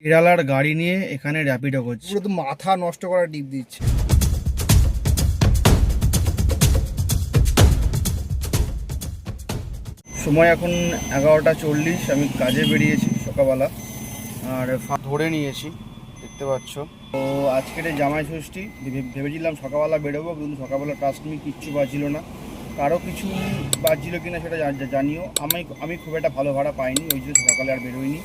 কেরালার গাড়ি নিয়ে এখানে র্যাপিডো করছে। পুরো তো মাথা নষ্ট করা টিপ দিচ্ছে। সময় এখন 11:40। আমি কাজে বেরিয়েছি সকালবেলা, আর ধরে নিয়েছি, দেখতে পাচ্ছ। তো আজকের এই জামাই ষষ্ঠী, ভেবেছিলাম সকালবেলা বেরোবো, কিন্তু সকালবেলা ট্রাস্ট মি কিচ্ছু বাজছিল না। কারো কিছু বাজছিল কিনা সেটা জানিও। আমি খুব একটা ভালো ভাড়া পাইনি, ওই জন্য সকালে আর বেরোইনি।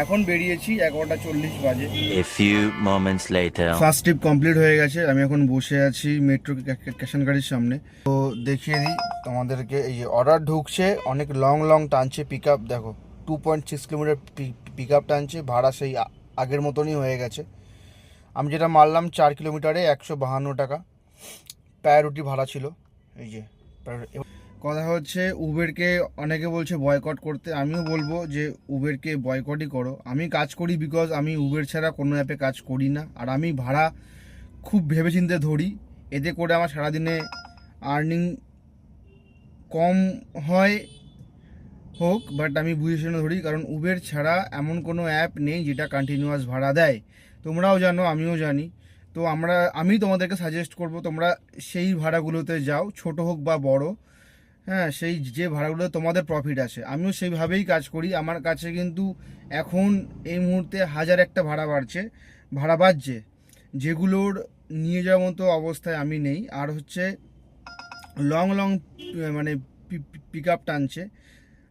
এখন বেরিয়েছি, 11:40 বাজে। A few moments later. First trip complete হয়ে গেছে। আমি এখন বসে আছি মেট্রো ক্যাশন গাড়ির সামনে। তো দেখিয়ে দিই তোমাদেরকে, এই যে অর্ডার ঢুকছে, অনেক লং টানছে পিক আপ। দেখো 2.6 কিলোমিটার পিক আপ টানছে। ভাড়া সেই আগের মতনই হয়ে গেছে। আমি যেটা মারলাম 4 কিলোমিটারে 152 টাকা প্রায়োরিটি ভাড়া ছিল। এই যে কথা হচ্ছে, উবেরকে অনেকে বলছে বয়কট করতে। আমিও বলবো যে উবেরকে বয়কটই করো। আমি কাজ করি বিকজ আমি উবের ছাড়া কোনো অ্যাপে কাজ করি না, আর আমি ভাড়া খুব ভেবেচিন্তে ধরি। এতে করে আমার সারাদিনে আর্নিং কম হয় হোক, বাট আমি বুঝে শুনে ধরি, কারণ উবের ছাড়া এমন কোনো অ্যাপ নেই যেটা কন্টিনিউয়াস ভাড়া দেয়। তোমরাও জানো, আমিও জানি। তো আমি তোমাদেরকে সাজেস্ট করব, তোমরা সেই ভাড়াগুলোতে যাও, ছোট হোক বা বড়। হ্যাঁ, সেই যে ভাড়াগুলো তোমাদের প্রফিট আছে। আমিও সেইভাবেই কাজ করি। আমার কাছে কিন্তু এখন এই মুহূর্তে 1001টা ভাড়া বাজছে, যেগুলোর নিয়ে যাওয়ার মতো অবস্থায় আমি নেই। আর হচ্ছে লং মানে পিক আপ টানছে।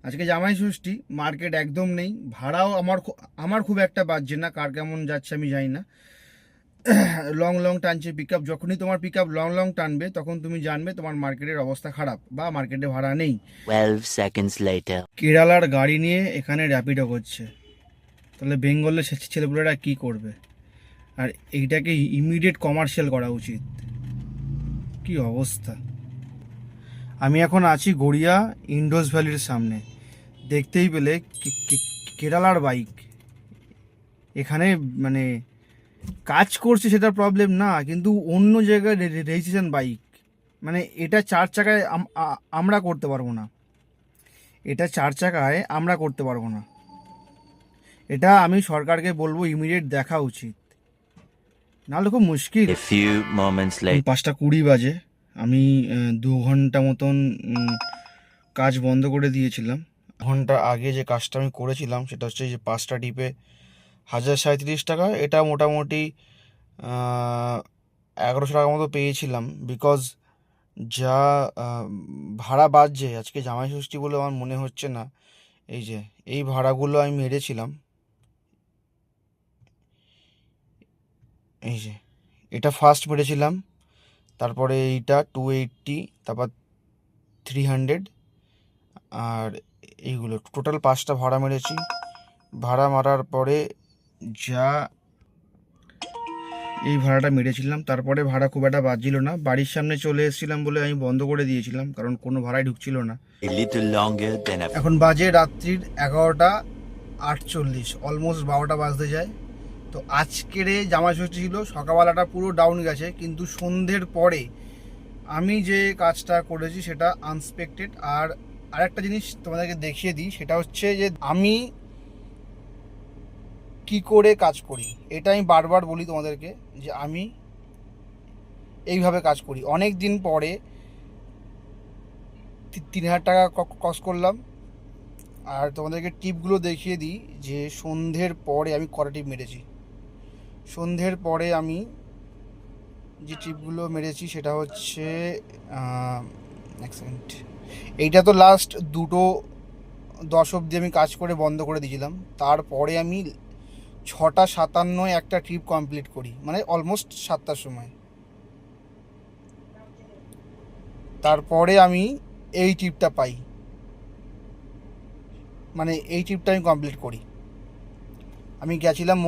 আজকে জামাই ষষ্ঠী, মার্কেট একদম নেই। ভাড়াও আমার খুব একটা বাজছে না, কার কেমন যাচ্ছে আমি জানি না। লং টানছে পিক আপ। যখনই তোমার পিক আপ লং টানবে, তখন তুমি জানবে তোমার মার্কেটের অবস্থা খারাপ বা মার্কেটে ভাড়া নেই। 12 seconds later. কেরালার গাড়ি নিয়ে এখানে র্যাপিডো করছে, তাহলে বেঙ্গলের ছেলেপুলেরা কি করবে? আর এইটাকে ইমিডিয়েট কমার্শিয়াল করা উচিত। কি অবস্থা! আমি এখন আছি গড়িয়া ইন্ডোস ভ্যালির সামনে। দেখতেই পেলে কেরালার বাইক এখানে মানে কাজ করছে, সেটা প্রবলেম না, কিন্তু অন্য জায়গায় রেজিস্ট্রেশন বাইক। মানে এটা 4 চাকায় আমরা করতে পারবো না। এটা 4 চাকায় আমরা করতে পারবো না। এটা আমি সরকারকে বলবো ইমিডিয়েট দেখা উচিত, নাহলে খুব মুশকিল। A few moments later. 5:20 বাজে। আমি 2 ঘন্টা মতন কাজ বন্ধ করে দিয়েছিলাম। ঘন্টা আগে যে কাজটা আমি করেছিলাম সেটা হচ্ছে যে 5টা টিপে 1037 টাকা। এটা মোটামুটি 1100 টাকা মতো পেয়েছিলাম। বিকজ যা ভাড়া বাজছে, আজকে জামাই ষষ্ঠী বলে আমার মনে হচ্ছে না। এই যে এই ভাড়াগুলো আমি মেরেছিলাম। এই যে এটা ফার্স্ট মেরেছিলাম, তারপরে এইটা 280, তারপর 300, আর এইগুলো টোটাল 5টা ভাড়া মেরেছি। ভাড়া মারার পরে যা এই ভাড়াটা মেরেছিলাম, তারপরে ভাড়া খুব একটা বাজছিল না। বাড়ির সামনে চলে এসেছিলাম বলে আমি বন্ধ করে দিয়েছিলাম, কারণ কোনো ভাড়াই ঢুকছিল না। A little longer than a এখন বাজে রাত্রির 11:48, অলমোস্ট 12টা বাজতে যায়। তো আজকের জামাই ষষ্ঠী ছিল, সকালবেলাটা পুরো ডাউন গেছে, কিন্তু সন্ধ্যের পরে আমি যে কাজটা করেছি সেটা আনএক্সপেক্টেড। আর আরেকটা জিনিস তোমাদেরকে দেখিয়ে দিই, সেটা হচ্ছে যে আমি কি করে কাজ করি। এটা আমি বারবার বলি তোমাদেরকে যে আমি এইভাবে কাজ করি। অনেক দিন পরে 3000 টাকা কস্ট করলাম। আর তোমাদেরকে টিপগুলো দেখিয়ে দিই যে সন্ধ্যের পরে আমি কটা টিপ মেরেছি। সন্ধ্যের পরে আমি যে টিপগুলো মেরেছি সেটা হচ্ছে এক সেকেন্ড, এইটা তো লাস্ট 2:10 অবধি আমি কাজ করে বন্ধ করে দিয়েছিলাম। তারপরে আমি 6:57 একটা ট্রিপ কমপ্লিট করি, মানে অলমোস্ট 7টার সময়। তারপরে আমি এই ট্রিপটা পাই, মানে এই ট্রিপটা আমি কমপ্লিট করি। আমি গেছিলাম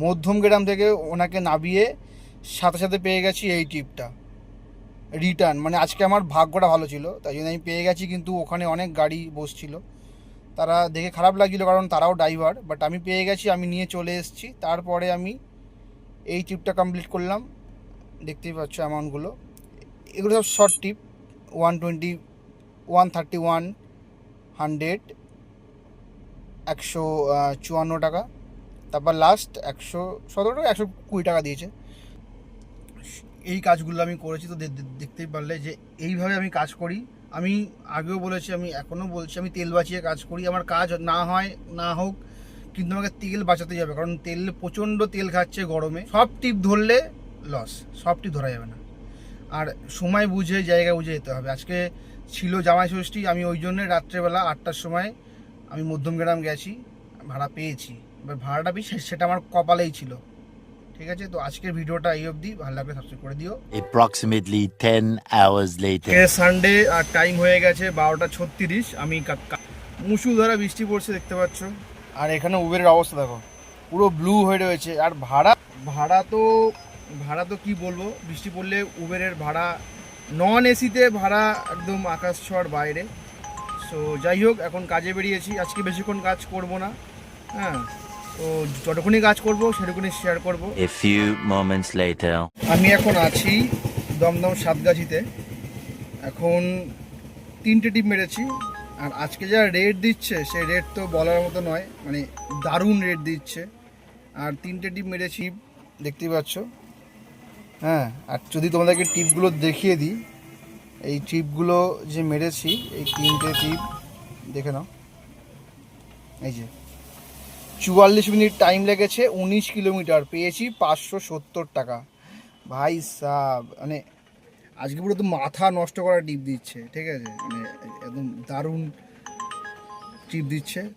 মধ্যমগ্রাম থেকে ওনাকে নামিয়ে সাথে সাথে পেয়ে গেছি এই ট্রিপটা রিটার্ন। মানে আজকে আমার ভাগ্যটা ভালো ছিল, তাই জন্য আমি পেয়ে গেছি। কিন্তু ওখানে অনেক গাড়ি বসছিল, তারা দেখে খারাপ লাগছিলো, কারণ তারাও ড্রাইভার। বাট আমি পেয়ে গেছি, আমি নিয়ে চলে এসেছি। তারপরে আমি এই ট্রিপটা কমপ্লিট করলাম। দেখতেই পাচ্ছ অ্যামাউন্টগুলো, এগুলো সব শর্ট ট্রিপ। 120, 131, 100, 154 টাকা। তারপর লাস্ট 117 টাকা 120 টাকা দিয়েছে। এই কাজগুলো আমি করেছি, তো দেখতেই পারলে যে এইভাবে আমি কাজ করি। আমি আগেও বলেছি, আমি এখনও বলছি, আমি তেল বাঁচিয়ে কাজ করি। আমার কাজ না হয় না হোক, কিন্তু আমাকে তেল বাঁচাতে যাবে, কারণ প্রচণ্ড তেল খাচ্ছে গরমে। সব টিপ ধরলে লস, সব টিপ ধরা যাবে না। আর সময় বুঝে জায়গা বুঝে যেতে হবে। আজকে ছিল জামাই ষষ্ঠী, আমি ওই জন্যে রাত্রেবেলা 8টার সময় আমি মধ্যমগ্রাম গেছি, ভাড়া পেয়েছি। এবার ভাড়াটা পেয়েছি সেটা আমার কপালেই ছিল। ঠিক আছে, তো আজকের ভিডিওটা এই অবধি। ভালো লাগলে সাবস্ক্রাইব করে দিও। Approximately 10 hours later. সানডে আর টাইম হয়ে গেছে 12:36। আমি মুষলধারা বৃষ্টি পড়ছে দেখতে পাচ্ছ। আর এখানে উবেরের অবস্থা দেখো, পুরো ব্লু হয়ে রয়েছে। আর ভাড়া তো কি বলবো, বৃষ্টি পড়লে উবেরের ভাড়া, নন এসিতে ভাড়া একদম আকাশ ছোঁয়ার বাইরে। সো যাই হোক, এখন কাজে বেরিয়েছি। আজকে বেশিক্ষণ কাজ করব না, হ্যাঁ, তো যতক্ষণই কাজ করব সেটুকুনি শেয়ার করব। A few moments later. আমি এখন আছি দমদম সাতগাছিতে। এখন 3টে টিপ মেরেছি। আর আজকে যা রেট দিচ্ছে সেই রেট তো বলার মতো নয়, মানে দারুণ রেট দিচ্ছে। আর 3টে টিপ মেরেছি দেখতেই পাচ্ছ, হ্যাঁ। আর যদি তোমাদেরকে টিপগুলো দেখিয়ে দিই, এই টিপগুলো যে মেরেছি, এই 3টে টিপ দেখে নাও। এই যে 44 মিনিট টাইম লেগেছে, 19 কিলোমিটার, পেয়েছি 570 টাকা। ভাই সাব, মানে আজকে পুরো তো মাথা নষ্ট করা টিপ দিচ্ছে। ঠিক আছে, মানে একদম দারুণ টিপ দিচ্ছে।